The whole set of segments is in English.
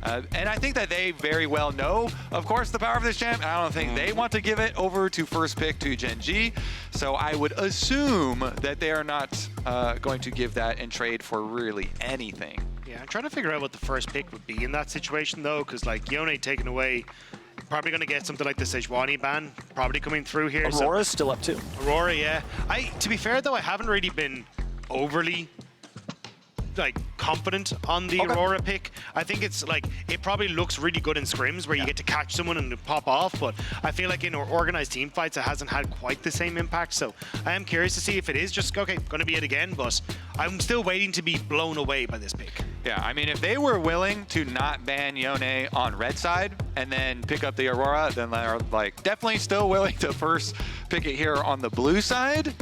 And I think that they very well know, of course, the power of this champ. I don't think they want to give it over to first pick to Gen.G. So I would assume that they are not going to give that in trade for really anything. Yeah, I'm trying to figure out what the first pick would be in that situation, though, because like Yone taken away, probably going to get something like the Sejuani ban probably coming through here. Aurora's still up too. Aurora, yeah. To be fair though, I haven't really been overly like confident on the Aurora pick. I think it's like, it probably looks really good in scrims where you get to catch someone and pop off, but I feel like in organized team fights it hasn't had quite the same impact. So I am curious to see if it is just okay, gonna be it again, but I'm still waiting to be blown away by this pick. Yeah, I mean, if they were willing to not ban Yone on red side and then pick up the Aurora, then they're like definitely still willing to first pick it here on the blue side,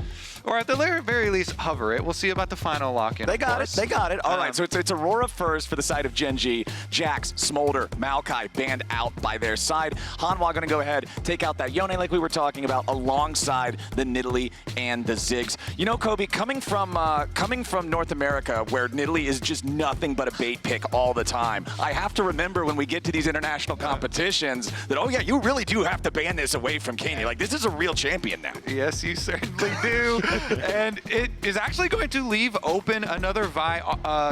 or at the very least hover it. We'll see about the final lock-in. They got it. They got it. All right, so it's Aurora first for the side of Gen.G. Jax, Smolder, Maokai banned out by their side. Hanwha going to go ahead, take out that Yone like we were talking about, alongside the Nidalee and the Ziggs. You know, Chovy, coming from North America, where Nidalee is just nothing but a bait pick all the time, I have to remember when we get to these international competitions that, oh yeah, you really do have to ban this away from Kiin. Like, this is a real champion now. Yes, you certainly do. And it is actually going to leave open another Vi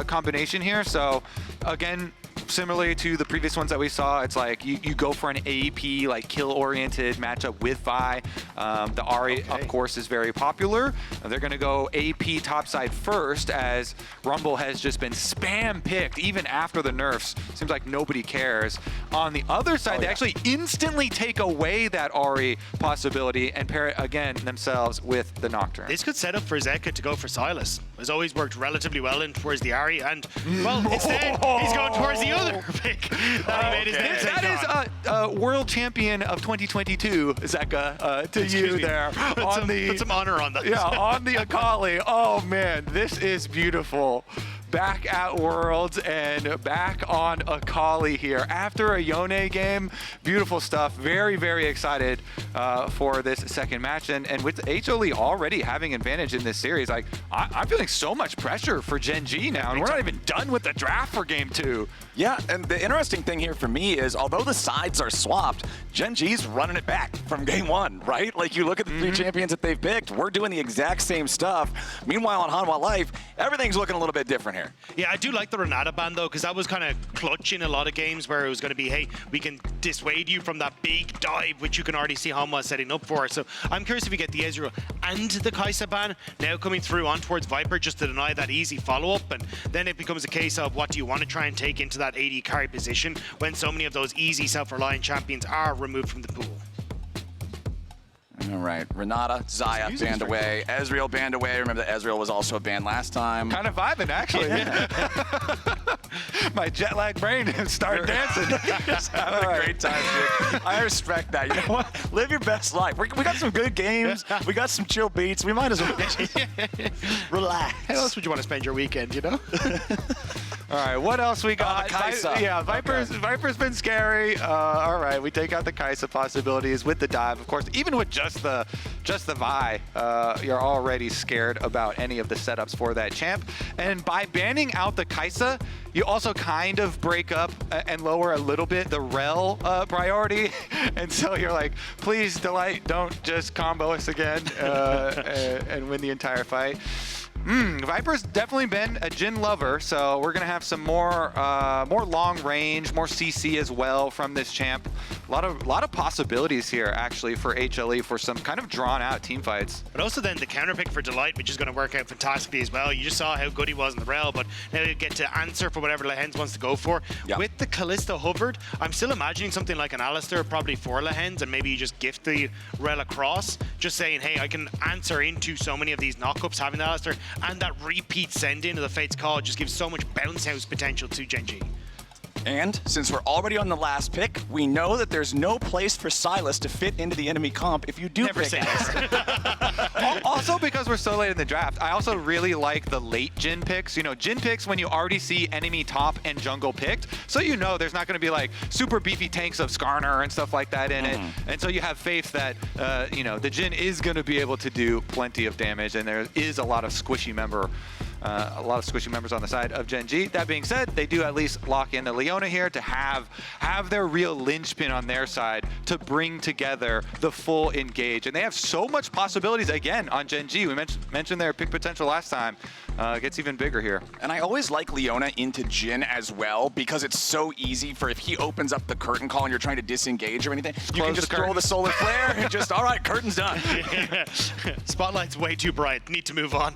combination here. So again, similarly to the previous ones that we saw, it's like you go for an AEP, like kill-oriented matchup with Vi. The Ahri, of course, is very popular. They're going to go AEP topside first, as Rumble has just been spam-picked even after the nerfs. Seems like nobody cares. On the other side, they actually instantly take away that Ahri possibility and pair it again themselves with the Nocturne. This could set up for Zeka to go for Silas. It's always worked relatively well in towards the Ahri, and well, instead he's going towards the other pick that he made his name. That is world champion of 2022, Zeka, to you there. Put some honor on that. Yeah, on the Akali. Oh man, this is beautiful. Back at Worlds and back on Akali here after a Yone game. Beautiful stuff. Very, very excited for this second match. And with HLE already having advantage in this series, like I'm feeling so much pressure for Gen.G now, and we're not even done with the draft for game 2. Yeah, and the interesting thing here for me is, although the sides are swapped, Gen.G's running it back from game 1, right? Like, you look at the 3 champions that they've picked, we're doing the exact same stuff. Meanwhile, on Hanwha Life, everything's looking a little bit different here. Yeah, I do like the Renata ban, though, because that was kind of clutch in a lot of games where it was going to be, hey, we can dissuade you from that big dive, which you can already see Hanwha setting up for. So I'm curious if we get the Ezreal and the Kai'Sa ban now coming through on towards Viper, just to deny that easy follow-up. And then it becomes a case of, what do you want to try and take into that AD carry position when so many of those easy self-reliant champions are removed from the pool? All right, Renata, Xayah banned away, Ezreal banned away. Remember that Ezreal was also banned last time. Kind of vibing, actually. Yeah. My jet lag brain started dancing. Just having a great time, dude. I respect that. You know what? Live your best life. We got some good games. We got some chill beats. We might as well relax. How else would you want to spend your weekend, you know? All right, what else we got? Kai'Sa. Yeah, Viper's been scary. All right, we take out the Kai'Sa possibilities with the dive. Of course, even with just the Vi, you're already scared about any of the setups for that champ. And by banning out the Kai'Sa, you also kind of break up and lower a little bit the Rell priority. And so you're like, please, Delight, don't just combo us again and win the entire fight. Viper's definitely been a Jhin lover, so we're gonna have some more long range, more CC as well from this champ. A lot of possibilities here actually for HLE for some kind of drawn out team fights. But also then the counter pick for Delight, which is going to work out fantastically as well. You just saw how good he was in the Rell, but now you get to answer for whatever Lehends wants to go for. Yep. With the Kalista hovered, I'm still imagining something like an Alistair probably for Lehends, and maybe you just gift the Rell across, just saying, hey, I can answer into so many of these knockups having the Alistair, and that repeat send into the Fate's Call just gives so much bounce house potential to Gen.G. And since we're already on the last pick, we know that there's no place for Silas to fit into the enemy comp if you do Never pick it. Also, because we're so late in the draft, I also really like the late Jhin picks. You know, Jhin picks when you already see enemy top and jungle picked, so you know there's not going to be like super beefy tanks of Skarner and stuff like that in it. And so you have faith that, you know, the Jhin is going to be able to do plenty of damage, and there is a lot of squishy member A lot of squishy members on the side of Gen.G. That being said, they do at least lock in the Leona here to have their real linchpin on their side to bring together the full engage. And they have so much possibilities again on Gen.G. We mentioned their pick potential last time. Gets even bigger here. And I always like Leona into Jhin as well because it's so easy for if he opens up the curtain call and you're trying to disengage or anything, you can just throw the solar flare and just, all right, curtain's done. Spotlight's way too bright. Need to move on.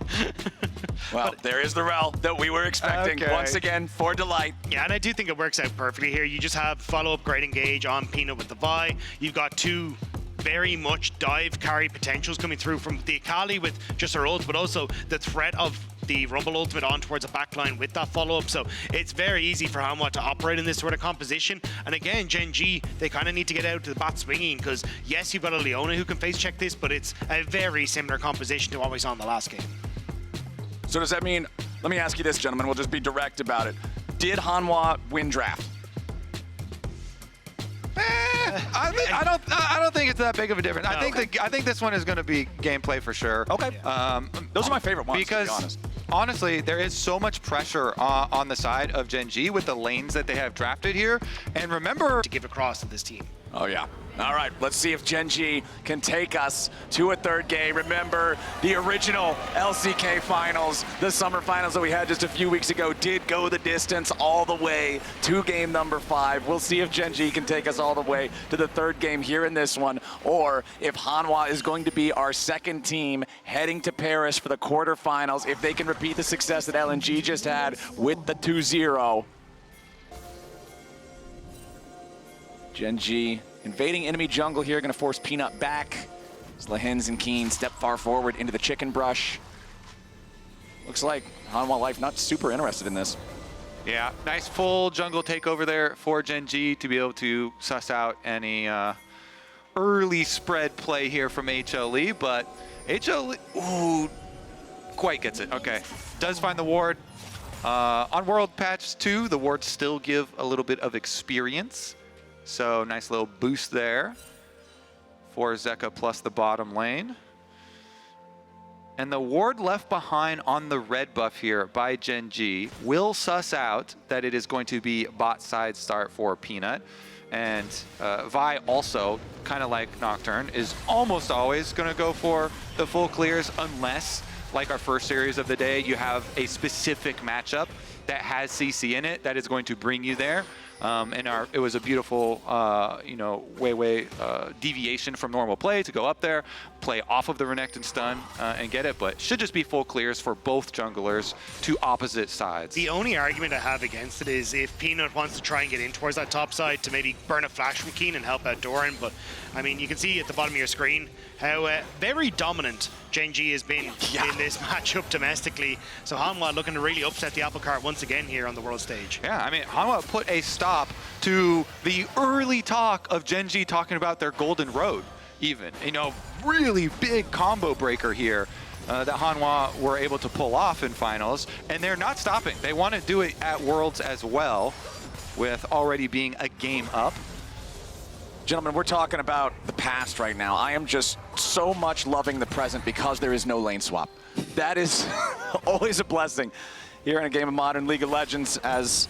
Well, there is the Rell that we were expecting once again for Delight. Yeah, and I do think it works out perfectly here. You just have follow-up great engage on Peanut with the Vi. You've got two very much dive carry potentials coming through from the Akali with just her ult, but also the threat of the Rumble ultimate on towards a backline with that follow-up. So it's very easy for Hanwha to operate in this sort of composition. And again, Gen.G, they kind of need to get out to the bat swinging because yes, you've got a Leona who can face check this, but it's a very similar composition to what we saw in the last game. So does that mean, let me ask you this, gentlemen, we'll just be direct about it. Did Hanwha win draft? I don't think it's that big of a difference. I think this one is going to be gameplay for sure. Okay. Those are my favorite ones, because, to be honest. Honestly, there is so much pressure on the side of Gen.G with the lanes that they have drafted here. And remember to give across to this team. Oh, yeah. All right, let's see if Gen.G can take us to a third game. Remember, the original LCK finals, the summer finals that we had just a few weeks ago, did go the distance all the way to game number 5. We'll see if Gen.G can take us all the way to the third game here in this one, or if Hanwha is going to be our second team heading to Paris for the quarterfinals, if they can repeat the success that LNG just had with the 2-0. Gen.G invading enemy jungle here, gonna force Peanut back. As Lehends and Kiin step far forward into the chicken brush. Looks like Hanwha Life not super interested in this. Yeah, nice full jungle takeover there for Gen.G to be able to suss out any early spread play here from HLE, but HLE, ooh, quite gets it, okay. Does find the ward. On World Patch 2, the wards still give a little bit of experience. So nice little boost there for Zeka plus the bottom lane. And the ward left behind on the red buff here by Gen.G will suss out that it is going to be bot side start for Peanut. And Vi also, kind of like Nocturne, is almost always going to go for the full clears unless, like our first series of the day, you have a specific matchup that has CC in it that is going to bring you there. And it was a beautiful, deviation from normal play to go up there, play off of the Renekton stun, and get it. But should just be full clears for both junglers to opposite sides. The only argument I have against it is if Peanut wants to try and get in towards that top side to maybe burn a flash from Kiin and help out Doran. But I mean, you can see at the bottom of your screen how very dominant Gen.G has been in this matchup domestically. So Hanwha looking to really upset the apple cart once again here on the world stage. Yeah, I mean, Hanwha put a stop to the early talk of Gen.G talking about their golden road even. You know, really big combo breaker here that Hanwha were able to pull off in finals, and they're not stopping. They want to do it at Worlds as well, with already being a game up. Gentlemen, we're talking about the past right now. I am just so much loving the present because there is no lane swap. That is always a blessing here in a game of Modern League of Legends, as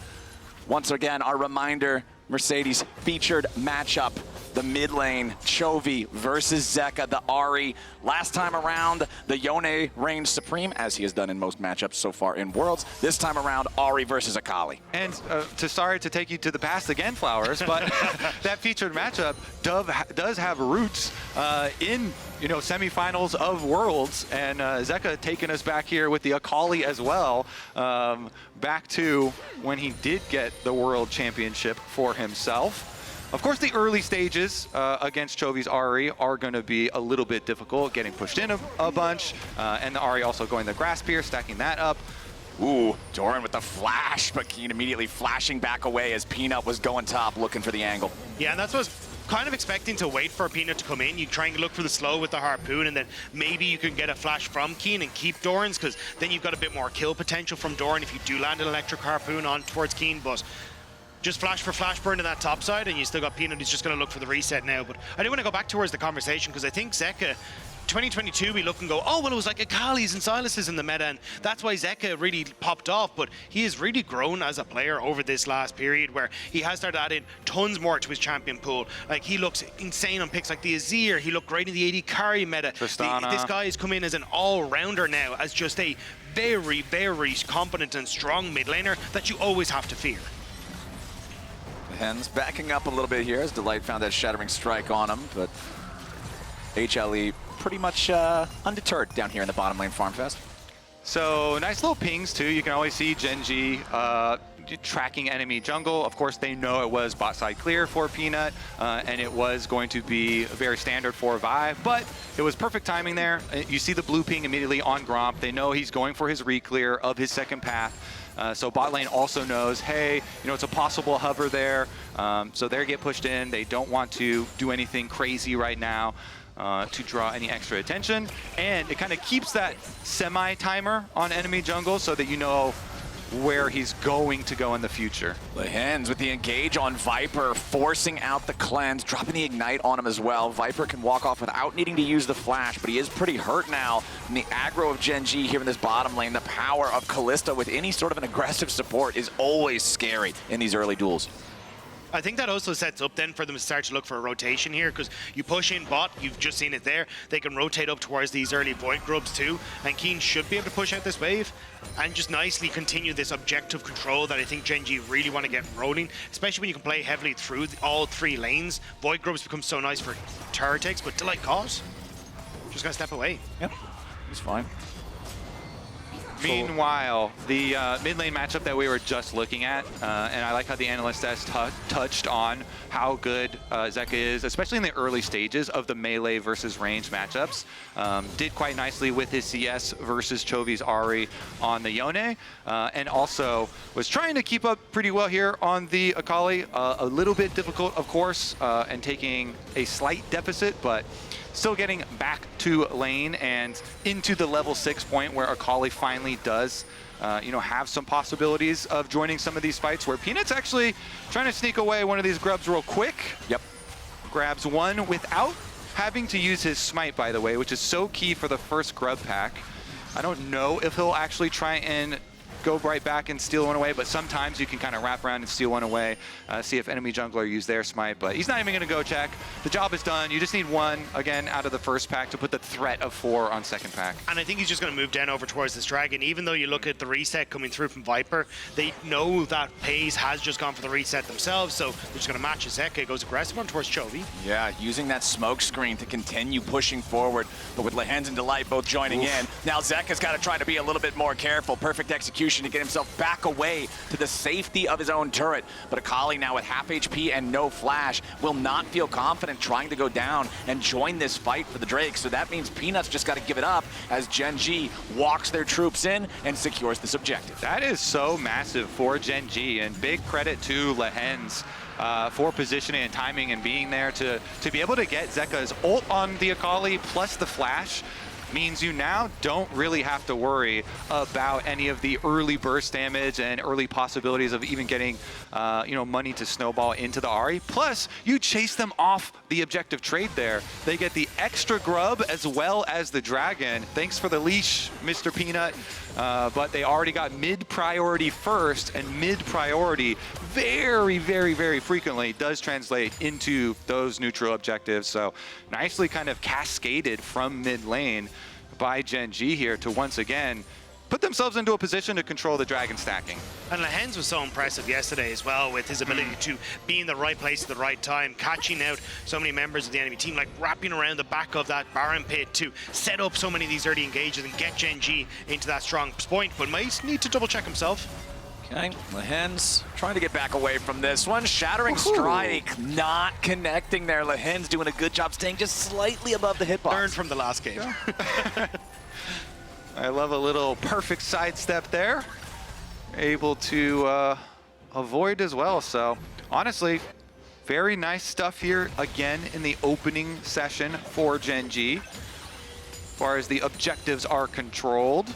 once again, our reminder, Mercedes featured matchup, the mid lane, Chovy versus Zeka, the Ahri. Last time around, the Yone reigned supreme, as he has done in most matchups so far in Worlds. This time around, Ahri versus Akali. And sorry to take you to the past again, Flowers, but that featured matchup does have roots in semifinals of Worlds, and Zeka taking us back here with the Akali as well, back to when he did get the World Championship for himself. Of course, the early stages against Chovy's Ahri are going to be a little bit difficult, getting pushed in a bunch, and the Ahri also going the grass spear, stacking that up. Ooh, Doran with the flash, but Kiin immediately flashing back away as Peanut was going top, looking for the angle. Yeah, and that's what I was kind of expecting, to wait for Peanut to come in. You try and look for the slow with the harpoon, and then maybe you can get a flash from Kiin and keep Doran's, because then you've got a bit more kill potential from Doran if you do land an electric harpoon on towards Kiin. But just flash for flash burn to that top side, and you still got Peanut who's just going to look for the reset now. But I do want to go back towards the conversation, because I think Zeka 2022, we look and go, oh, well, it was like Akali's and Silas's in the meta, and that's why Zeka really popped off. But he has really grown as a player over this last period, where he has started adding tons more to his champion pool. Like, he looks insane on picks like the Azir. He looked great in the AD carry meta. This guy has come in as an all-rounder now, as just a very, very competent and strong mid laner that you always have to fear. Lehends backing up a little bit here as Delight found that shattering strike on him, but HLE pretty much undeterred down here in the bottom lane farm fest. So nice little pings too. You can always see Gen.G tracking enemy jungle. Of course, they know it was bot side clear for Peanut, and it was going to be very standard for Vi, but it was perfect timing there. You see the blue ping immediately on Gromp. They know he's going for his re-clear of his second path. So bot lane also knows, hey, it's a possible hover there. So they get pushed in. They don't want to do anything crazy right now to draw any extra attention. And it kind of keeps that semi-timer on enemy jungle so that you know where he's going to go in the future. Lehends with the engage on Viper, forcing out the cleanse, dropping the ignite on him as well. Viper can walk off without needing to use the flash, but he is pretty hurt now from the aggro of Gen.G here in this bottom lane. The power of Kalista with any sort of an aggressive support is always scary in these early duels. I think that also sets up then for them to start to look for a rotation here, because you push in bot, you've just seen it there, they can rotate up towards these early Void Grubs too, and Kiin should be able to push out this wave and just nicely continue this objective control that I think Gen.G really want to get rolling, especially when you can play heavily through all three lanes. Void Grubs become so nice for tower takes, but Delight cause, just gotta step away. Yep, he's fine. Meanwhile, the mid lane matchup that we were just looking at, and I like how the analyst has touched on how good Zeka is, especially in the early stages of the melee versus range matchups. Did quite nicely with his CS versus Chovy's Ahri on the Yone, and also was trying to keep up pretty well here on the Akali. A little bit difficult, of course, and taking a slight deficit, but still getting back to lane and into the level 6 point where Akali finally does, have some possibilities of joining some of these fights, where Peanut's actually trying to sneak away one of these grubs real quick. Yep. Grabs one without having to use his smite, by the way, which is so key for the first grub pack. I don't know if he'll actually try and go right back and steal one away, but sometimes you can kind of wrap around and steal one away, see if enemy jungler use their smite, but he's not even going to go check. The job is done. You just need one, again, out of the first pack to put the threat of 4 on second pack. And I think he's just going to move down over towards this dragon. Even though you look at the reset coming through from Viper, they know that Peyz has just gone for the reset themselves, so they're just going to match Zeka. Goes aggressive on towards Chovy. Yeah, using that smoke screen to continue pushing forward, but with Lehends and Delight both joining in. Now Zeka's got to try to be a little bit more careful. Perfect execution to get himself back away to the safety of his own turret. But Akali now with half HP and no flash will not feel confident trying to go down and join this fight for the Drake. So that means Peanut's just got to give it up as Gen.G walks their troops in and secures this objective. That is so massive for Gen.G, and big credit to Lehends for positioning and timing and being there to be able to get Zeka's ult on the Akali plus the flash. Means you now don't really have to worry about any of the early burst damage and early possibilities of even getting, money to snowball into the Ahri. Plus, you chase them off the objective trade there. They get the extra grub as well as the dragon. Thanks for the leash, Mr. Peanut. But they already got mid-priority first, and mid-priority very, very, very frequently does translate into those neutral objectives. So nicely kind of cascaded from mid lane by Gen.G here to once again put themselves into a position to control the dragon stacking. And Lehends was so impressive yesterday as well with his ability to be in the right place at the right time, catching out so many members of the enemy team, like wrapping around the back of that Baron pit to set up so many of these early engages and get Gen.G into that strong point, but might need to double check himself. Okay, Lehends trying to get back away from this one. Shattering strike, not connecting there. Lehends doing a good job staying just slightly above the hitbox. Learned from the last game. I love a little perfect sidestep there. Able to avoid as well. So honestly, very nice stuff here again in the opening session for Gen.G. As far as the objectives are controlled.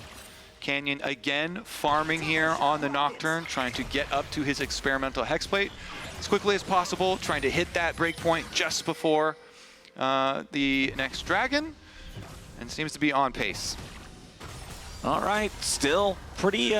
Canyon again farming here on the Nocturne, trying to get up to his experimental hexplate as quickly as possible, trying to hit that breakpoint just before the next dragon. and seems to be on pace. All right, still pretty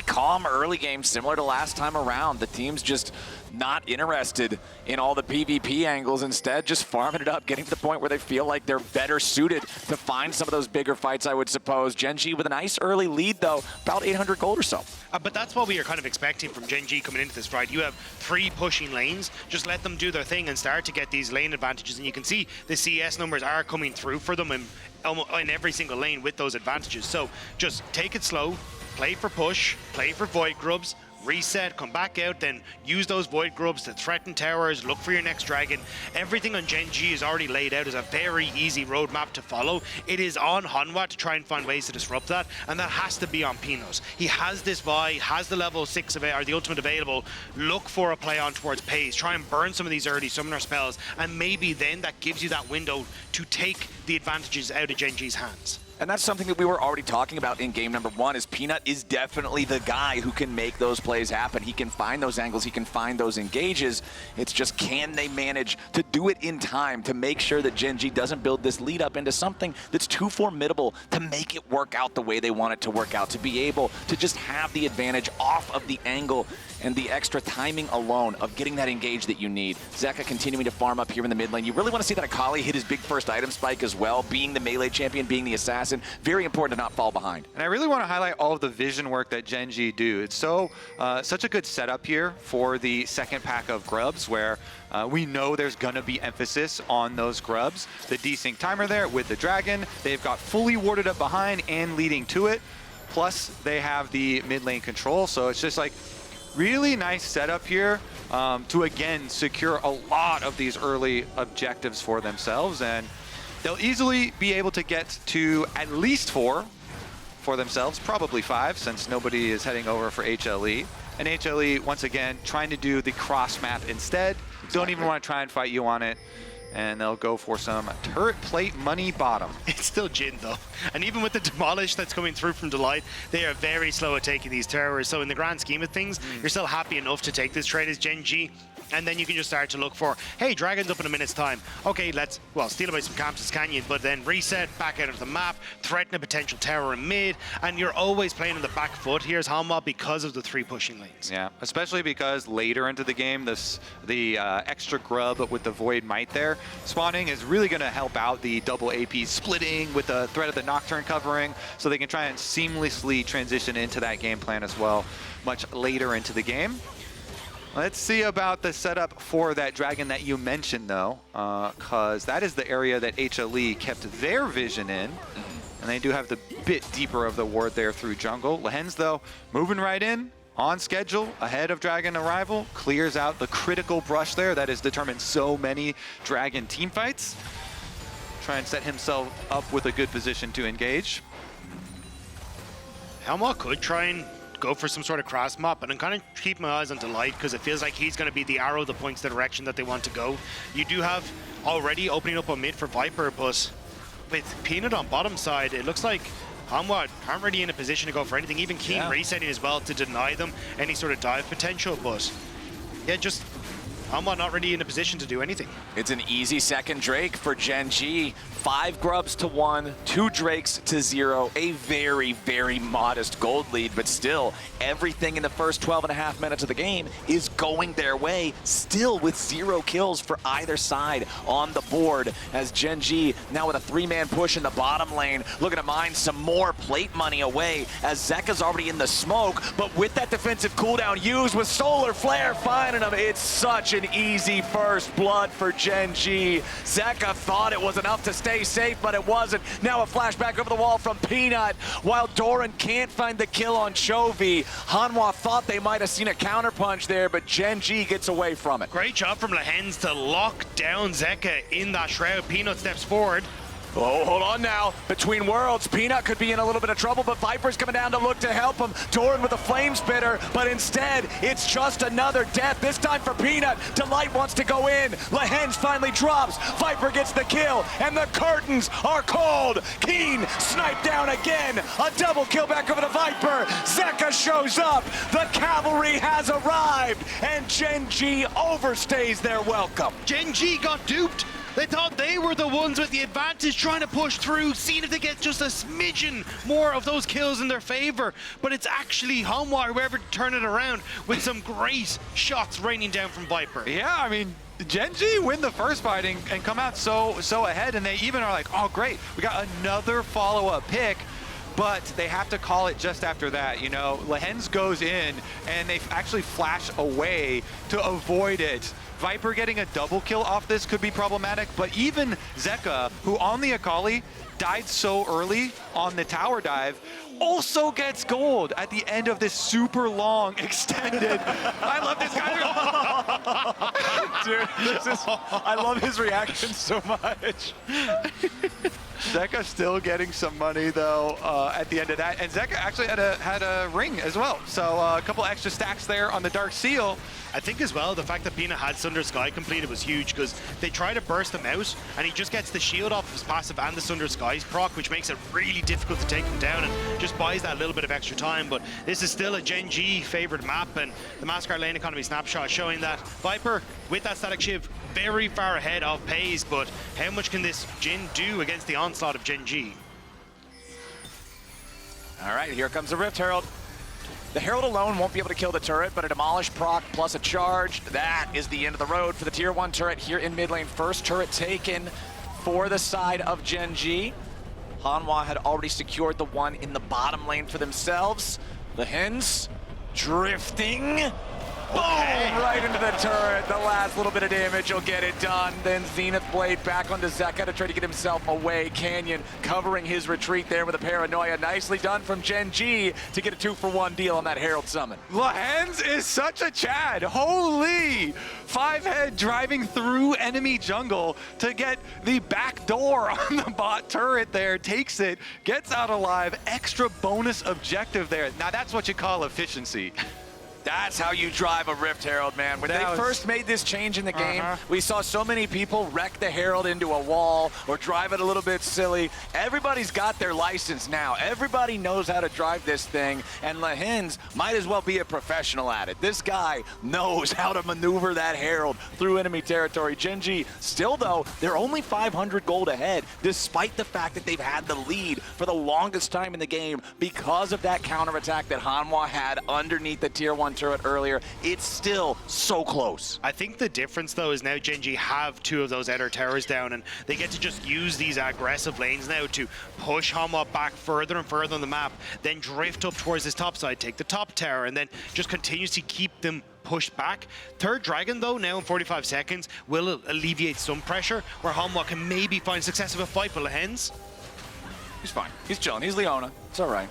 calm early game, similar to last time around. The team's just not interested in all the PvP angles, instead just farming it up, getting to the point where they feel like they're better suited to find some of those bigger fights, I would suppose. Gen.G with a nice early lead, though, about 800 gold or so. But that's what we are kind of expecting from Gen.G coming into this, right? You have 3 pushing lanes, just let them do their thing and start to get these lane advantages, and you can see the CS numbers are coming through for them in every single lane with those advantages. So just take it slow, play for push, play for void grubs, reset, come back out, then use those void grubs to threaten towers, look for your next dragon. Everything on Gen.G is already laid out as a very easy roadmap to follow. It is on Hanwha to try and find ways to disrupt that, and that has to be on Pinos. He has this Vi, has the level 6 or the ultimate available. Look for a play on towards Peyz. Try and burn some of these early summoner spells, and maybe then that gives you that window to take the advantages out of Gen.G's hands. And that's something that we were already talking about in game number 1, is Peanut is definitely the guy who can make those plays happen. He can find those angles, he can find those engages. It's just, can they manage to do it in time to make sure that Gen.G doesn't build this lead up into something that's too formidable to make it work out the way they want it to work out, to be able to just have the advantage off of the angle and the extra timing alone of getting that engage that you need. Zeka continuing to farm up here in the mid lane. You really want to see that Akali hit his big first item spike as well, being the melee champion, being the assassin. Very important to not fall behind. And I really want to highlight all of the vision work that Gen.G do. It's such a good setup here for the second pack of grubs, where we know there's going to be emphasis on those grubs. The desync timer there with the dragon, they've got fully warded up behind and leading to it. Plus, they have the mid lane control, so it's just like really nice setup here to, again, secure a lot of these early objectives for themselves. And they'll easily be able to get to at least 4 for themselves, probably 5, since nobody is heading over for HLE. And HLE, once again, trying to do the cross map instead. Exactly. Don't even want to try and fight you on it. And they'll go for some turret plate money bottom. It's still Jhin, though. And even with the demolish that's coming through from Delight, they are very slow at taking these towers. So in the grand scheme of things, you're still happy enough to take this trade as Gen.G. And then you can just start to look for, hey, dragon's up in a minute's time. Okay, let's, well, steal away some camps as Canyon, but then reset, back out of the map, threaten a potential tower in mid, and you're always playing on the back foot here as Hanwha because of the 3 pushing lanes. Yeah, especially because later into the game, the extra grub with the Void Might there spawning is really going to help out the double AP splitting with the threat of the Nocturne covering, so they can try and seamlessly transition into that game plan as well much later into the game. Let's see about the setup for that dragon that you mentioned, though, because that is the area that HLE kept their vision in, and they do have the bit deeper of the ward there through jungle. Lehends, though, moving right in, on schedule, ahead of dragon arrival, clears out the critical brush there that has determined so many dragon teamfights. Try and set himself up with a good position to engage. Hanwha could try and go for some sort of cross map, but I'm kind of keeping my eyes on Delight because it feels like he's going to be the arrow that points the direction that they want to go. You do have already opening up on mid for Viper, but with Peanut on bottom side, it looks like Hanwha aren't really in a position to go for anything. Even Kiin resetting as well to deny them any sort of dive potential, but yeah, just Hanwha not really in a position to do anything. It's an easy second Drake for Gen.G. 5 grubs to 1, 2 Drakes to 0. A very, very modest gold lead, but still, everything in the first 12.5 minutes of the game is going their way, still with 0 kills for either side on the board, as Gen.G now with a 3-man push in the bottom lane, looking to mine some more plate money away, as Zeka's already in the smoke, but with that defensive cooldown used with Solar Flare finding him, it's such an easy first blood for Gen.G. Zeka thought it was enough to stay safe, but it wasn't. Now a flashback over the wall from Peanut, while Doran can't find the kill on Chovy. Hanwha thought they might have seen a counterpunch there, but Gen.G gets away from it. Great job from Lehends to lock down Zeka in that shroud. Peanut steps forward. Oh, hold on now. Between worlds, Peanut could be in a little bit of trouble, but Viper's coming down to look to help him. Doran with a flame spitter, but instead, it's just another death. This time for Peanut. Delight wants to go in. Lehends finally drops. Viper gets the kill, and the curtains are called. Kiin sniped down again. A double kill back over the Viper. Zeka shows up. The cavalry has arrived, and Gen.G overstays their welcome. Gen.G got duped. They thought they were the ones with the advantage, trying to push through, seeing if they get just a smidgen more of those kills in their favor. But it's actually Hanwha, whoever turn it around, with some great shots raining down from Viper. Yeah, I mean, Gen.G win the first fight and come out so ahead, and they even are like, oh great, we got another follow-up pick. But they have to call it just after that, you know. Lehends goes in, and they actually flash away to avoid it. Viper getting a double kill off this could be problematic, but even Zeka, who on the Akali died so early on the tower dive, also gets gold at the end of this super long extended. I love this guy. Dude, I love his reaction so much. Zeka still getting some money though at the end of that, and Zeka actually had a ring as well. So a couple extra stacks there on the Dark Seal. I think as well, the fact that Pina had Sunder Sky completed was huge because they try to burst him out and he just gets the shield off of his passive and the Sunder Skies proc, which makes it really difficult to take him down and just buys that little bit of extra time. But this is still a Gen.G favored map, and the Mascot lane economy snapshot showing that Viper, with that static shiv, very far ahead of Peyz, but how much can this Jhin do against the onslaught of Gen.G? All right, here comes the Rift Herald. The Herald alone won't be able to kill the turret, but a Demolish proc plus a charge, that is the end of the road for the tier 1 turret here in mid lane. First turret taken for the side of Gen.G. Hanwha had already secured the one in the bottom lane for themselves. Lehends drifting. Boom! Right into the turret. The last little bit of damage will get it done. Then Zenith Blade back onto Zeka to try to get himself away. Canyon covering his retreat there with a paranoia. Nicely done from Gen.G to get a 2-for-1 deal on that Herald summon. Lehends is such a Chad. Holy! 5-head driving through enemy jungle to get the back door on the bot turret there. Takes it, gets out alive. Extra bonus objective there. Now that's what you call efficiency. That's how you drive a Rift Herald, man. When they first made this change in the game, we saw so many people wreck the Herald into a wall or drive it a little bit silly. Everybody's got their license now. Everybody knows how to drive this thing, and Lehends might as well be a professional at it. This guy knows how to maneuver that Herald through enemy territory. Gen.G, still though, they're only 500 gold ahead, despite the fact that they've had the lead for the longest time in the game because of that counterattack that Hanwha had underneath the tier 1 turret earlier. It's still so close. I think the difference though is now Gen.G have 2 of those outer towers down, and they get to just use these aggressive lanes now to push Hanwha back further and further on the map, then drift up towards this top side, take the top tower, and then just continuously keep them pushed back. Third Dragon though, now in 45 seconds, will alleviate some pressure where Hanwha can maybe find success of a fight with Lehends. He's fine. He's chilling. He's Leona. It's all right.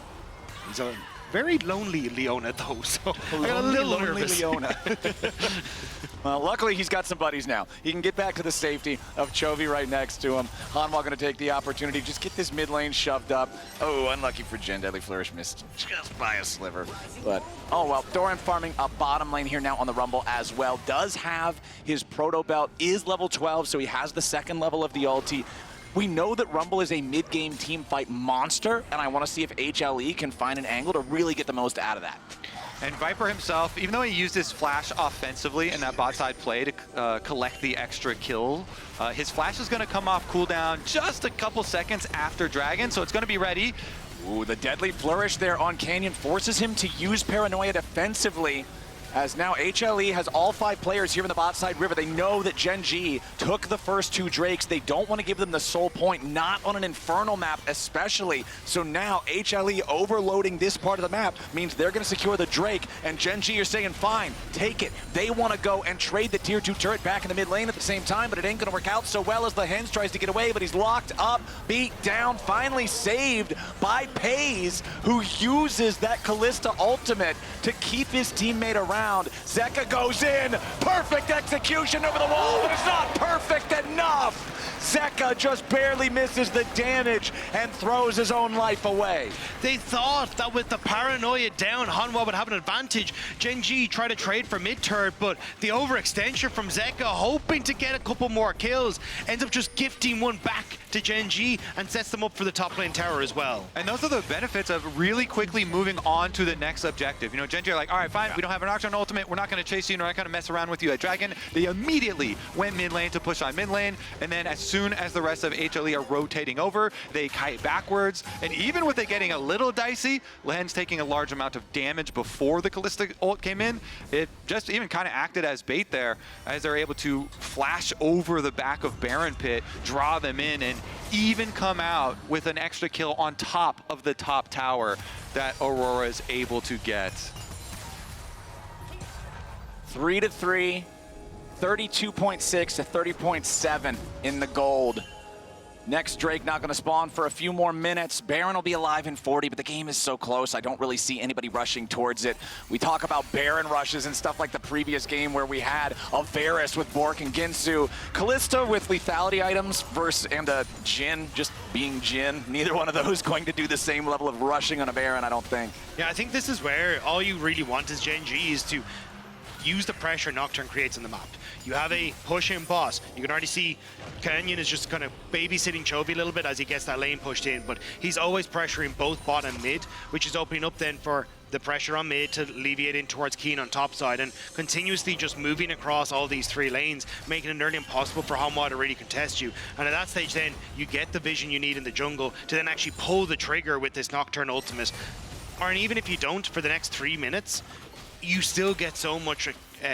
He's a very lonely Leona though, so I got a little nervous. Leona. Well, luckily he's got some buddies now. He can get back to the safety of Chovy right next to him. Hanwha going to take the opportunity, just get this mid lane shoved up. Oh, unlucky for Jhin. Deadly Flourish missed just by a sliver. But, oh well, Doran farming a bottom lane here now on the Rumble as well. Does have his Proto Belt, is level 12, so he has the second level of the ulti. We know that Rumble is a mid-game team fight monster, and I want to see if HLE can find an angle to really get the most out of that. And Viper himself, even though he used his flash offensively in that bot side play to collect the extra kill, his flash is going to come off cooldown just a couple seconds after Dragon, so it's going to be ready. Ooh, the Deadly Flourish there on Canyon forces him to use Paranoia defensively, as now HLE has all 5 players here in the bot side river. They know that Gen.G took the first 2 Drakes. They don't want to give them the soul point, not on an Infernal map especially. So now HLE overloading this part of the map means they're going to secure the Drake, and Gen.G are saying, fine, take it. They want to go and trade the tier 2 turret back in the mid lane at the same time, but it ain't going to work out so well as Lehends tries to get away, but he's locked up, beat down, finally saved by Peyz, who uses that Kalista ultimate to keep his teammate around. Zeka goes in, perfect execution over the wall, but it's not perfect enough. Zeka just barely misses the damage and throws his own life away. They thought that with the paranoia down, Hanwha would have an advantage. Gen.G tried to trade for mid-turret, but the overextension from Zeka, hoping to get a couple more kills, ends up just gifting one back to Gen.G and sets them up for the top lane tower as well. And those are the benefits of really quickly moving on to the next objective. You know, Gen.G are like, all right, fine, we don't have an Nocturne ultimate, we're not going to chase you, we're not going to mess around with you at Dragon. They immediately went mid lane to push on mid lane, and then as soon as the rest of HLE are rotating over, they kite backwards. And even with it getting a little dicey, Lehends taking a large amount of damage before the Kalista ult came in, it just even kind of acted as bait there, as they're able to flash over the back of Baron Pit, draw them in, and even come out with an extra kill on top of the top tower that Aurora is able to get. 3-3, 32.6 to 30.7 in the gold. Next Drake not going to spawn for a few more minutes. Baron will be alive in 40, but the game is so close. I don't really see anybody rushing towards it. We talk about Baron rushes and stuff like the previous game where we had a Varus with Bork and Ginsu. Kalista with lethality items versus and a Jhin just being Jhin. Neither one of those going to do the same level of rushing on a Baron, I don't think. Yeah, I think this is where all you really want as Gen.G is to use the pressure Nocturne creates on the map. You have a push-in boss. You can already see Kiin is just kind of babysitting Chovy a little bit as he gets that lane pushed in, but he's always pressuring both bot and mid, which is opening up then for the pressure on mid to alleviate in towards Kiin on top side, and continuously just moving across all these 3 lanes, making it nearly impossible for Hanwha to really contest you. And at that stage then, you get the vision you need in the jungle to then actually pull the trigger with this Nocturne ultimate. Or even if you don't for the next 3 minutes, you still get so much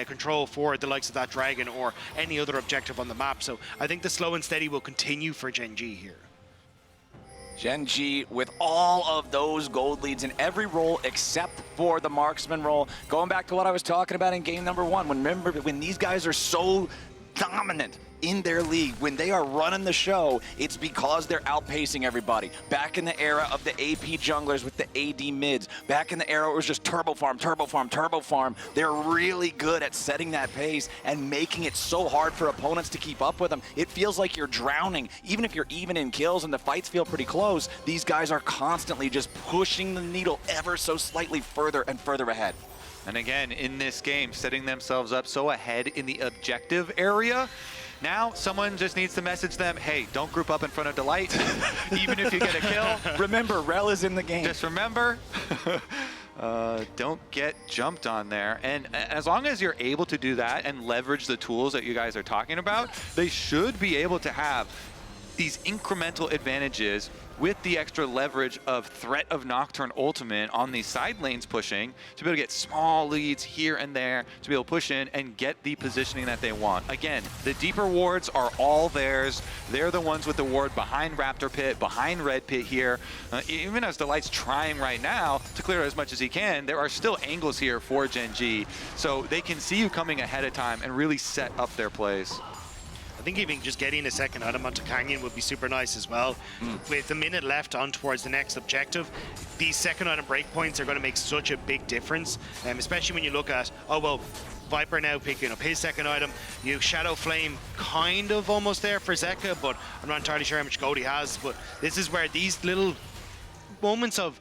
control for the likes of that dragon or any other objective on the map. So I think the slow and steady will continue for Gen.G here. Gen.G with all of those gold leads in every role except for the marksman role. Going back to what I was talking about in game number 1, remember when these guys are so dominant in their league, when they are running the show, it's because they're outpacing everybody. Back in the era of the AP junglers with the AD mids, back in the era it was just turbo farm, turbo farm, turbo farm. They're really good at setting that pace and making it so hard for opponents to keep up with them. It feels like you're drowning. Even if you're even in kills and the fights feel pretty close, these guys are constantly just pushing the needle ever so slightly further and further ahead. And again, in this game, setting themselves up so ahead in the objective area. Now, someone just needs to message them, hey, don't group up in front of Delight, even if you get a kill. Remember, Rell is in the game. Just remember, don't get jumped on there. And as long as you're able to do that and leverage the tools that you guys are talking about, they should be able to have these incremental advantages with the extra leverage of threat of Nocturne ultimate on these side lanes pushing to be able to get small leads here and there to be able to push in and get the positioning that they want. Again, the deeper wards are all theirs. They're the ones with the ward behind Raptor Pit, behind Red Pit here. Even as Delight's trying right now to clear as much as he can, there are still angles here for Gen.G. So they can see you coming ahead of time and really set up their plays. I think even just getting a second item onto Kiin would be super nice as well. With a minute left on towards the next objective, these second item breakpoints are going to make such a big difference, especially when you look at, oh well, Viper now picking up his second item. You Shadow Flame kind of almost there for Zeka, but I'm not entirely sure how much gold he has. But this is where these little moments of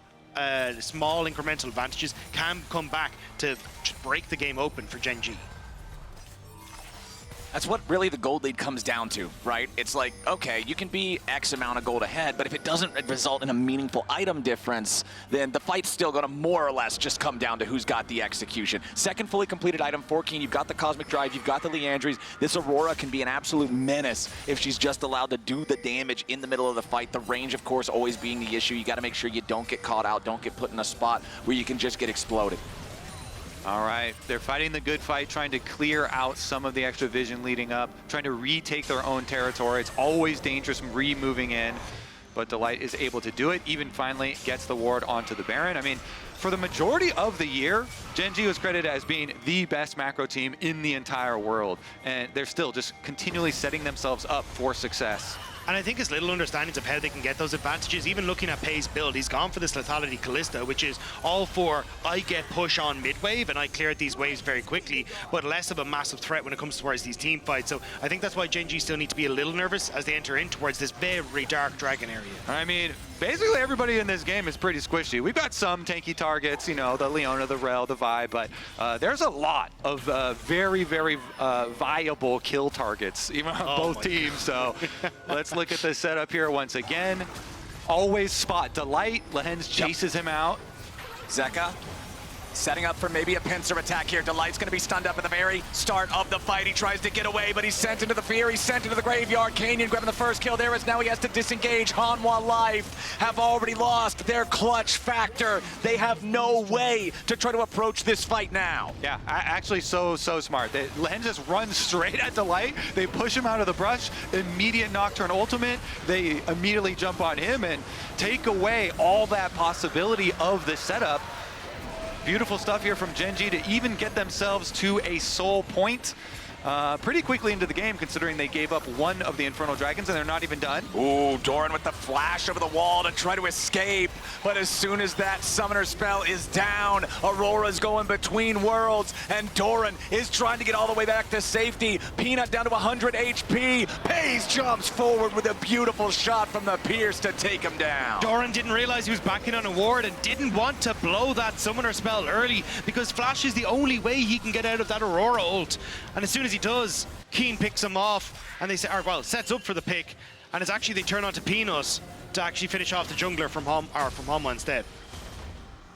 small incremental advantages can come back to break the game open for Gen.G. That's what really the gold lead comes down to, right? It's like, okay, you can be X amount of gold ahead, but if it doesn't result in a meaningful item difference, then the fight's still gonna more or less just come down to who's got the execution. Second fully completed item for Kiin, you've got the Cosmic Drive, you've got the Leandries. This Aurora can be an absolute menace if she's just allowed to do the damage in the middle of the fight. The range, of course, always being the issue. You gotta make sure you don't get caught out, don't get put in a spot where you can just get exploded. All right, they're fighting the good fight, trying to clear out some of the extra vision leading up, trying to retake their own territory. It's always dangerous re-moving in, but Delight is able to do it, even finally gets the ward onto the Baron. I mean, for the majority of the year, Gen.G was credited as being the best macro team in the entire world, and they're still just continually setting themselves up for success. And I think his little understandings of how they can get those advantages, even looking at Peyz build, he's gone for this lethality Kalista, which is all for, I get push on mid-wave and I clear these waves very quickly, but less of a massive threat when it comes towards these team fights. So I think that's why Gen.G still need to be a little nervous as they enter in towards this very dark dragon area. I mean, basically everybody in this game is pretty squishy. We've got some tanky targets, you know, the Leona, the Rell, the Vi, but there's a lot of very viable kill targets, even on both teams. So let's look at the setup here once again. Always spot Delight. Lehends chases him out. Zeka Setting up for maybe a pincer attack here. Delight's going to be stunned up at the very start of the fight. He tries to get away, but he's sent into the fear. He's sent into the graveyard. Canyon grabbing the first kill there as now he has to disengage. Hanwha Life have already lost their clutch factor. They have no way to try to approach this fight now. Yeah, actually so smart. Lehends just run straight at Delight. They push him out of the brush. Immediate Nocturne ultimate. They immediately jump on him and take away all that possibility of the setup. Beautiful stuff here from Gen.G to even get themselves to a soul point pretty quickly into the game, considering they gave up one of the Infernal Dragons and they're not even done. Ooh, Doran with the flash over the wall to try to escape. But as soon as that summoner spell is down, Aurora's going between worlds and Doran is trying to get all the way back to safety. Peanut down to 100 HP. Peyz jumps forward with a beautiful shot from the Pierce to take him down. Doran didn't realize he was backing on a ward and didn't want to blow that summoner spell early because flash is the only way he can get out of that Aurora ult. And as soon as he does, Kiin picks him off and they say, or well, sets up for the pick, and it's actually they turn on to Peanut to actually finish off the jungler from Hanwha instead.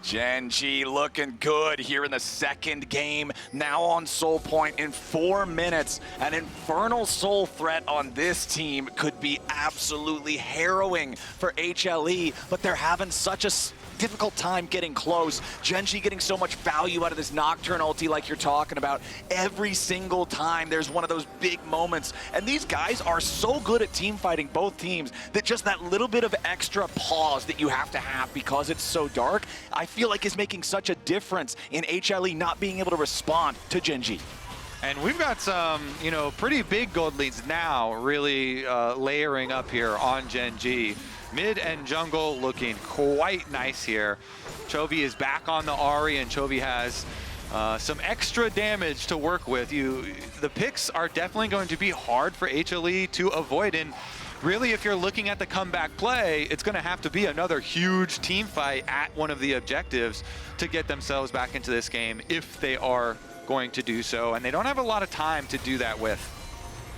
Gen.G looking good here in the second game, now on soul point in 4 minutes. An infernal soul threat on this team could be absolutely harrowing for HLE, but they're having such a difficult time getting close. Gen.G getting so much value out of this Nocturne ulti like you're talking about. Every single time there's one of those big moments. And these guys are so good at team fighting, both teams, that just that little bit of extra pause that you have to have because it's so dark, I feel like is making such a difference in HLE not being able to respond to Gen.G. And we've got some, pretty big gold leads now really layering up here on Gen.G. Mid and jungle looking quite nice here. Chovy is back on the Ahri, and Chovy has some extra damage to work with. The picks are definitely going to be hard for HLE to avoid, and really if you're looking at the comeback play, it's going to have to be another huge team fight at one of the objectives to get themselves back into this game if they are going to do so, and they don't have a lot of time to do that with.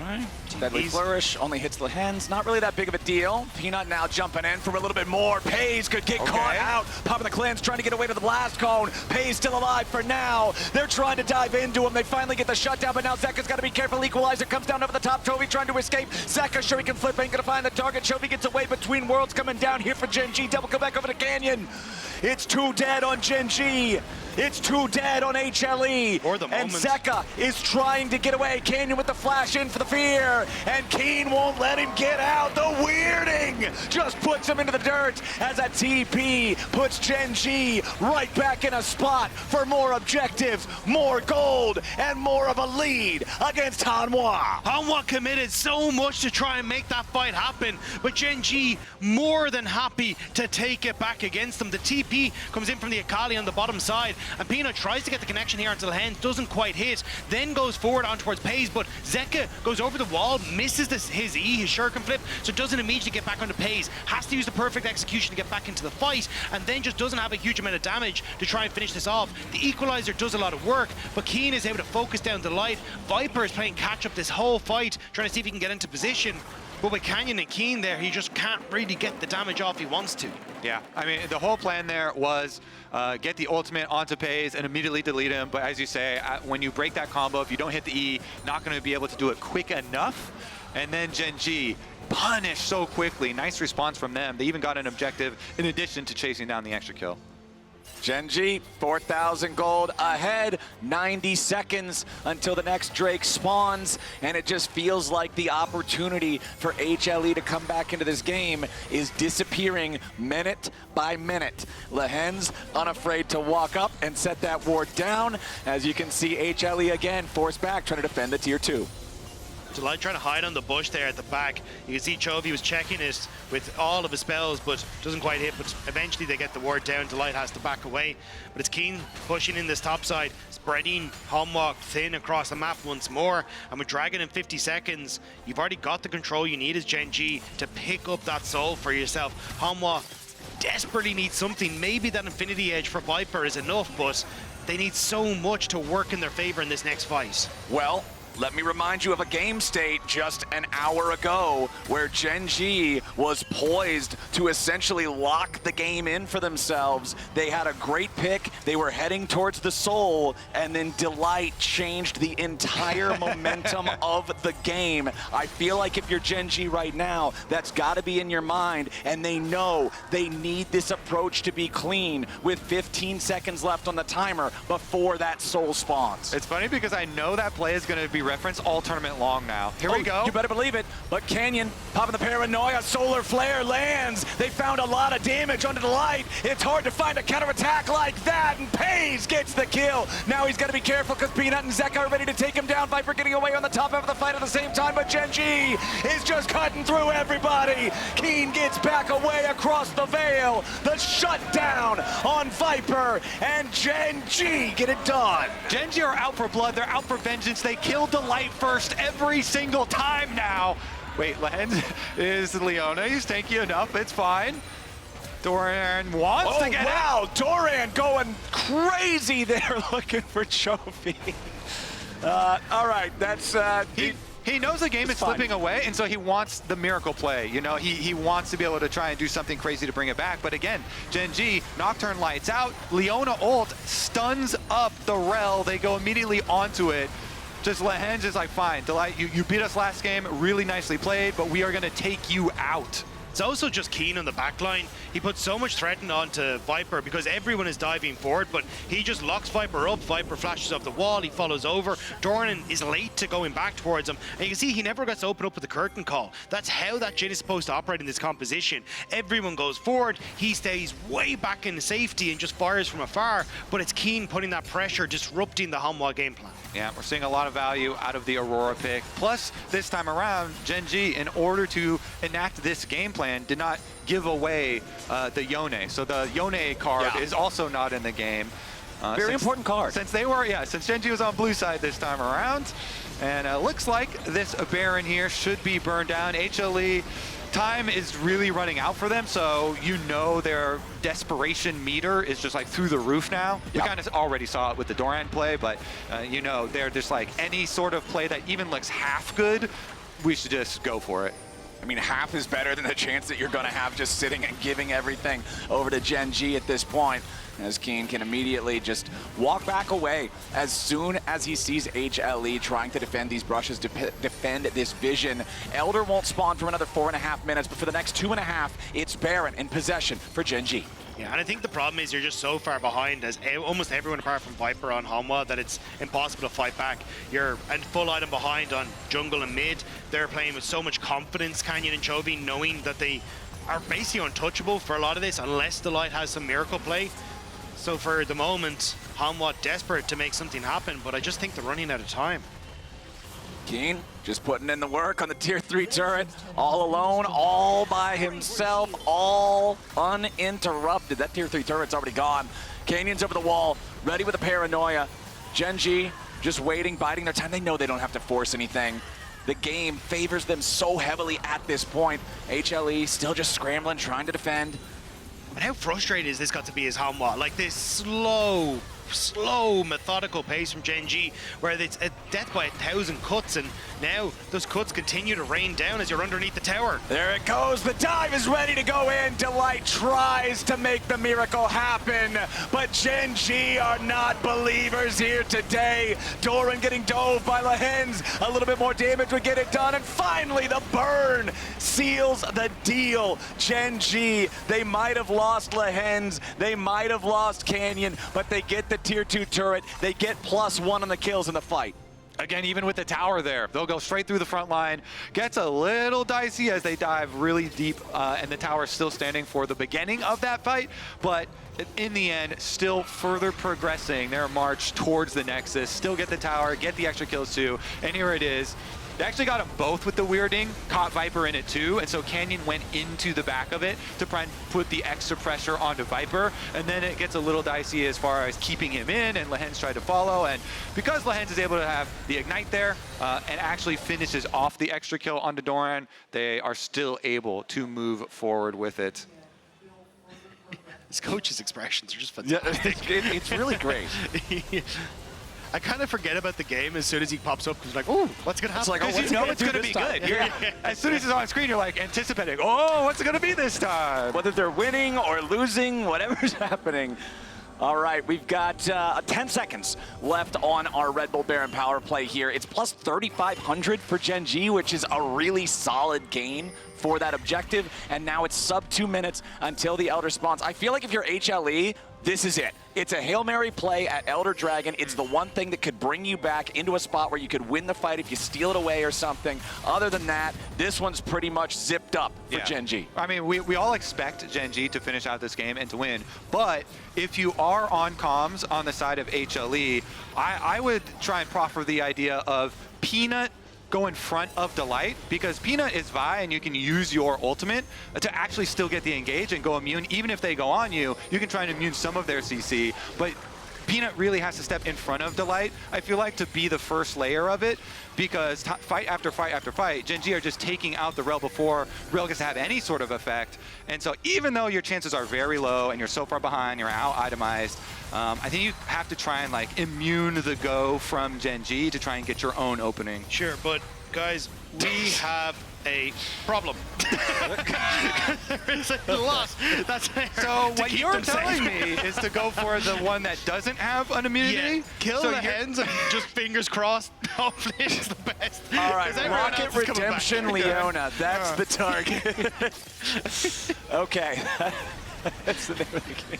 Right. Deadly Flourish only hits Lehends, not really that big of a deal. Peanut now jumping in for a little bit more. Peyz could get caught out. Popping the cleanse, trying to get away to the blast cone. Peyz still alive for now. They're trying to dive into him. They finally get the shutdown, but now Zeka's got to be careful. Equalizer comes down over the top. Chovy trying to escape. Zeka sure he can flip, ain't gonna find the target. Chovy gets away between worlds, coming down here for Gen.G. Double go back over to Canyon. It's 2 dead on Gen.G. It's 2 dead on HLE. And Zeka is trying to get away. Canyon with the flash in for the fear. And Kiin won't let him get out. The weirding just puts him into the dirt as a TP puts Gen.G right back in a spot for more objectives, more gold, and more of a lead against Hanwha. Hanwha committed so much to try and make that fight happen, but Gen.G more than happy to take it back against them. The TP comes in from the Akali on the bottom side, and Peanut tries to get the connection here until Lehends doesn't quite hit, then goes forward on towards Peyz, but Zeka goes over the wall, misses his E, his shuriken flip, so doesn't immediately get back onto Peyz, has to use the perfect execution to get back into the fight, and then just doesn't have a huge amount of damage to try and finish this off. The equalizer does a lot of work, but Kiin is able to focus down Delight. Viper is playing catch up this whole fight, trying to see if he can get into position. But with Canyon and Kiin there, he just can't really get the damage off he wants to. Yeah, I mean, the whole plan there was get the ultimate onto Peyz and immediately delete him. But as you say, when you break that combo, if you don't hit the E, not going to be able to do it quick enough. And then Gen.G punished so quickly. Nice response from them. They even got an objective in addition to chasing down the extra kill. Gen.G, 4,000 gold ahead, 90 seconds until the next Drake spawns, and it just feels like the opportunity for HLE to come back into this game is disappearing minute by minute. Lehends unafraid to walk up and set that ward down. As you can see, HLE again forced back, trying to defend the tier 2. Delight trying to hide on the bush there at the back. You can see Chovy was checking it with all of his spells, but doesn't quite hit. But eventually they get the ward down. Delight has to back away. But it's Kiin pushing in this top side, spreading Hanwha thin across the map once more. And with Dragon in 50 seconds, you've already got the control you need as Gen.G to pick up that soul for yourself. Hanwha desperately needs something. Maybe that Infinity Edge for Viper is enough, but they need so much to work in their favor in this next fight. Well, Let me remind you of a game state just an hour ago where Gen.G was poised to essentially lock the game in for themselves. They had a great pick, they were heading towards the soul, and then Delight changed the entire momentum of the game. I feel like if you're Gen.G right now, that's gotta be in your mind, and they know they need this approach to be clean with 15 seconds left on the timer before that soul spawns. It's funny because I know that play is going to be referenced all tournament long now. Here we go. You better believe it. But Canyon popping the paranoia, solar flare lands. They found a lot of damage under the light. It's hard to find a counterattack like that, and Peyz gets the kill. Now he's got to be careful because Peanut and Zeka are ready to take him down. Viper getting away on the top half of the fight at the same time, but Gen.G is just cutting through everybody. Kiin gets back away across the veil. The shutdown on Viper, and Gen.G get it done. Gen.G are out for blood. They're out for vengeance. They killed Delight first every single time now. Wait, Lehends is Leona. He's tanky enough. It's fine. Doran wants to get out. Doran going crazy there looking for Chovy. All right, that's... He knows the game is slipping away, and so he wants the miracle play. You know, he wants to be able to try and do something crazy to bring it back. But again, Gen.G, Nocturne lights out. Leona ult stuns up the Rell. They go immediately onto it. Just Lehends is like, fine, Delight, you beat us last game, really nicely played, but we are going to take you out. It's also just Kiin on the back line. He puts so much threat onto Viper because everyone is diving forward, but he just locks Viper up. Viper flashes off the wall, he follows over. Doran is late to going back towards him. And you can see he never gets to open up with the curtain call. That's how that Jhin is supposed to operate in this composition. Everyone goes forward, he stays way back in safety and just fires from afar, but it's Kiin putting that pressure, disrupting the Hanwha game plan. Yeah, we're seeing a lot of value out of the Aurora pick. Plus, this time around, Gen.G, in order to enact this game plan, did not give away the Yone. So the Yone card is also not in the game. Very important card. Since they were, since Gen.G was on blue side this time around. And looks like this Baron here should be burned down. HLE time is really running out for them, so you know their desperation meter is just like through the roof now. We kind of already saw it with the Doran play, but you know, they're just like any sort of play that even looks half good, we should just go for it. I mean, half is better than the chance that you're going to have just sitting and giving everything over to Gen.G at this point, as Kiin can immediately just walk back away as soon as he sees HLE trying to defend these brushes, defend this vision. Elder won't spawn for another 4.5 minutes, but for the next 2.5, it's Baron in possession for Gen.G. Yeah, and I think the problem is you're just so far behind as almost everyone apart from Viper on Hanwha that it's impossible to fight back. You're a full item behind on jungle and mid. They're playing with so much confidence, Canyon and Chovy, knowing that they are basically untouchable for a lot of this unless Delight has some miracle play. So for the moment, Hanwha desperate to make something happen, but I just think they're running out of time. Kiin just putting in the work on the tier 3 turret, all alone, all by himself, all uninterrupted. That tier 3 turret's already gone. Canyon's over the wall, ready with a paranoia. Gen.G just waiting, biding their time. They know they don't have to force anything. The game favors them so heavily at this point. HLE still just scrambling, trying to defend. And how frustrating is this got to be as Hanwha? Like this slow, methodical pace from Gen.G, where it's a death by 1,000 cuts, and now those cuts continue to rain down as you're underneath the tower. There it goes, the dive is ready to go in. Delight tries to make the miracle happen, but Gen.G are not believers here today. Doran getting dove by Lehends, a little bit more damage would get it done, and finally the burn seals the deal. Gen.G, they might have lost Lehends, they might have lost Canyon, but they get the tier 2 turret, they get +1 on the kills in the fight. Again, even with the tower there, they'll go straight through the front line. Gets a little dicey as they dive really deep, and the tower is still standing for the beginning of that fight, but in the end, still further progressing their march towards the Nexus. Still get the tower, get the extra kills too, and here it is. They actually got them both with the weirding, caught Viper in it too, and so Canyon went into the back of it to try and put the extra pressure onto Viper, and then it gets a little dicey as far as keeping him in, and Lehends tried to follow, and because Lehends is able to have the ignite there and actually finishes off the extra kill onto Doran, they are still able to move forward with it. His coach's expressions are just fantastic. Yeah, it's really great. I kind of forget about the game as soon as he pops up. Because like, oh, what's gonna happen? like, oh, Because you know it's going to be good. As soon as he's on screen, you're like anticipating, oh, what's it going to be this time? Whether they're winning or losing, whatever's happening. All right, we've got 10 seconds left on our Red Bull Baron power play here. It's plus 3,500 for Gen.G, which is a really solid gain for that objective. And now it's sub 2 minutes until the Elder spawns. I feel like if you're HLE, this is it. It's a Hail Mary play at Elder Dragon. It's the one thing that could bring you back into a spot where you could win the fight if you steal it away or something. Other than that, this one's pretty much zipped up for Gen.G. I mean, we all expect Gen.G to finish out this game and to win, but if you are on comms on the side of HLE, I would try and proffer the idea of Peanut go in front of Delight, because Peanut is Vi and you can use your ultimate to actually still get the engage and go immune. Even if they go on you, you can try and immune some of their CC, but Peanut really has to step in front of Delight, I feel like, to be the first layer of it, because fight after fight after fight, Gen.G are just taking out the Rell before Rell gets to have any sort of effect. And so even though your chances are very low and you're so far behind, you're out itemized, I think you have to try and like immune the go from Gen.G to try and get your own opening. Sure, but guys, we have a problem. There is a lot. That's so what you're telling me is to go for the one that doesn't have an immunity? Yeah, kill the Lehends and just fingers crossed. Hopefully it's the best. All right, Rocket Redemption Leona. That's the target. Okay, that's the name of the game.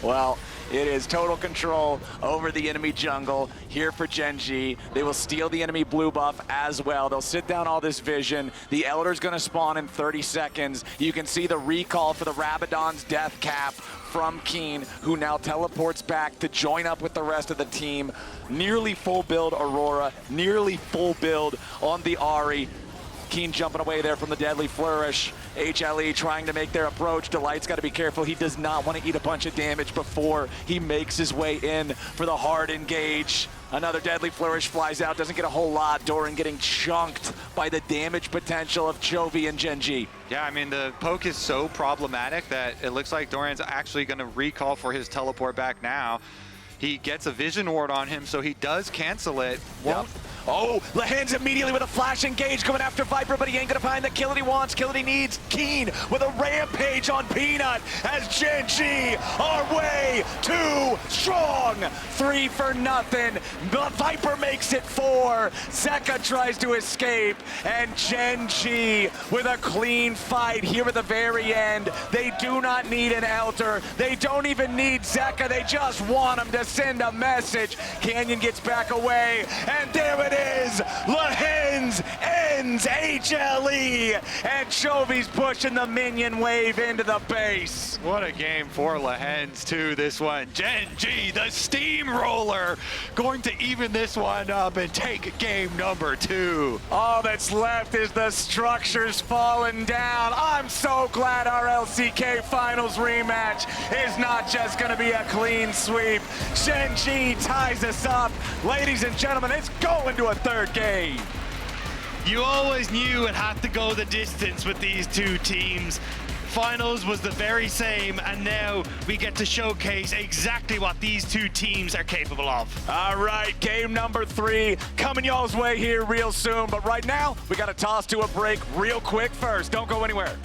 Well, it is total control over the enemy jungle here for Gen.G. They will steal the enemy blue buff as well. They'll sit down all this vision. The Elder's going to spawn in 30 seconds. You can see the recall for the Rabadon's death cap from Kiin, who now teleports back to join up with the rest of the team. Nearly full build Aurora, nearly full build on the Ahri. Kiin jumping away there from the deadly flourish. HLE trying to make their approach. Delight's got to be careful. He does not want to eat a bunch of damage before he makes his way in for the hard engage. Another deadly flourish flies out, doesn't get a whole lot. Doran getting chunked by the damage potential of Chovy and Gen.G. Yeah, I mean, the poke is so problematic that it looks like Doran's actually going to recall for his teleport back now. He gets a vision ward on him, so he does cancel it. Yep. Oh, Lehends immediately with a flash engage going after Viper, but he ain't gonna find the kill that he wants, kill that he needs. Kiin with a rampage on Peanut as Gen.G are way too strong. 3 for nothing. The Viper makes it 4. Zeka tries to escape, and Gen.G with a clean fight here at the very end. They do not need an Elder. They don't even need Zeka. They just want him to send a message. Canyon gets back away, and there it is. Lehends ends HLE, and Chovy's pushing the minion wave into the base. What a game for Lehends too, this one. Gen.G, the steamroller, going to even this one up and take game number 2. All that's left is the structures falling down. I'm so glad our LCK Finals rematch is not just going to be a clean sweep. Gen.G ties us up. Ladies and gentlemen, it's going to a 3rd game. You always knew it had to go the distance with these two teams. Finals was the very same, and now we get to showcase exactly what these two teams are capable of. All right, game number 3 coming y'all's way here real soon, but right now we got to toss to a break real quick first. Don't go anywhere.